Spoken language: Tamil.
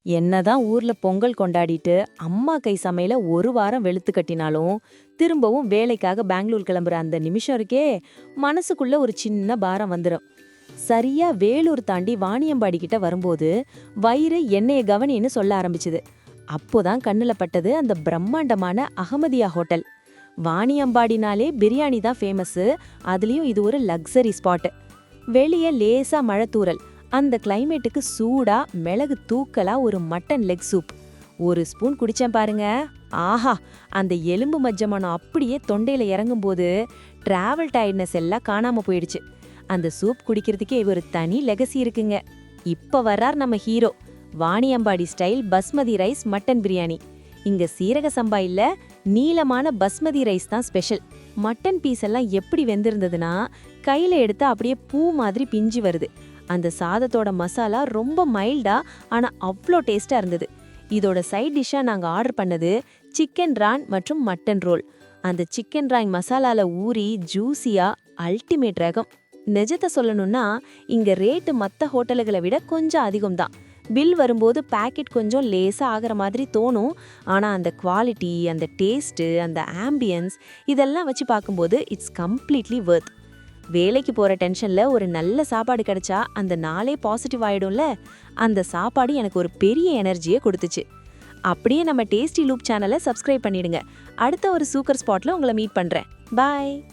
என்னதான் ஊர்ல பொங்கல் கொண்டாடிட்டு அம்மா கை சமையல ஒரு வாரம் வெளுத்து கட்டினாலும் திரும்பவும் வேலைக்காக பெங்களூர் கிளம்புற அந்த நிமிஷம் இருக்கே, மனசுக்குள்ள ஒரு சின்ன பாரம் வந்துடும். சரியா வேலூர் தாண்டி வாணியம்பாடி கிட்ட வரும்போது வயிறு என்னைய கவனின்னு சொல்ல ஆரம்பிச்சுது. அப்போதான் கண்ணுல பட்டது அந்த பிரம்மாண்டமான அகமதியா ஹோட்டல். வாணியம்பாடினாலே பிரியாணி தான் ஃபேமஸ். அதுலயும் இது ஒரு லக்ஸரி ஸ்பாட். வெளியே லேசா மழை தூறல். அந்த கிளைமேட்டுக்கு சூடா மிளகு தூக்கலா ஒரு மட்டன் லெக் சூப். ஒரு ஸ்பூன் குடிச்சேன் பாருங்க. ஆஹா, அந்த எலும்பு மஜ்ஜமானம் அப்படியே தொண்டையில இறங்கும்போது டிராவல் டயர்ட்னஸ் எல்லாம் காணாம போயிடுச்சு. அந்த சூப் குடிக்கிறதுக்கே ஒரு தனி லெகசி இருக்குங்க. இப்ப வர்றார் நம்ம hero. Vaniyambadi style basmati rice mutton biryani. இங்க சீரக சம்பா இல்ல, நீளமான பஸ்மதி ரைஸ் தான் ஸ்பெஷல். மட்டன் பீஸ் எல்லாம் எப்படி வெந்திருந்ததுன்னா கையில எடுத்தா அப்படியே பூ மாதிரி பிஞ்சு வருது. அந்த சாதத்தோட மசாலா ரொம்ப மைல்டா ஆனா அவ்வளோ டேஸ்டா இருந்தது. இதோட சைட் டிஷ்ஷா நாங்க ஆர்டர் பண்ணது சிக்கன் ரான் மற்றும் மட்டன் ரோல். அந்த சிக்கன் ராய் மசாலால ஊறி ஜூசியா அல்டிமேட் ரகம். நிஜத்தை சொல்லணும்னா இங்க ரேட்டு மற்ற ஹோட்டல்களை விட கொஞ்சம் அதிகம்தான். பில் வரும்போது பேக்கெட் கொஞ்சம் லேசா ஆகிற மாதிரி தோணும். ஆனா அந்த குவாலிட்டி, அந்த டேஸ்ட்டு, அந்த ஆம்பியன்ஸ் இதெல்லாம் வச்சு பார்க்கும்போது இட்ஸ் கம்ப்ளீட்லி வர்த். வேலைக்கு போற டென்ஷன்ல ஒரு நல்ல சாப்பாடு கிடைச்சா அந்த நாளே பாசிட்டிவ் ஆயிடும்ல. அந்த சாப்பாடு எனக்கு ஒரு பெரிய எனர்ஜியை கொடுத்துச்சு. அப்படியே நம்ம டேஸ்டி லூப் சேனலை சப்ஸ்கிரைப் பண்ணிடுங்க. அடுத்த ஒரு சூப்பர் ஸ்பாட்ல உங்களை மீட் பண்றேன். பாய்.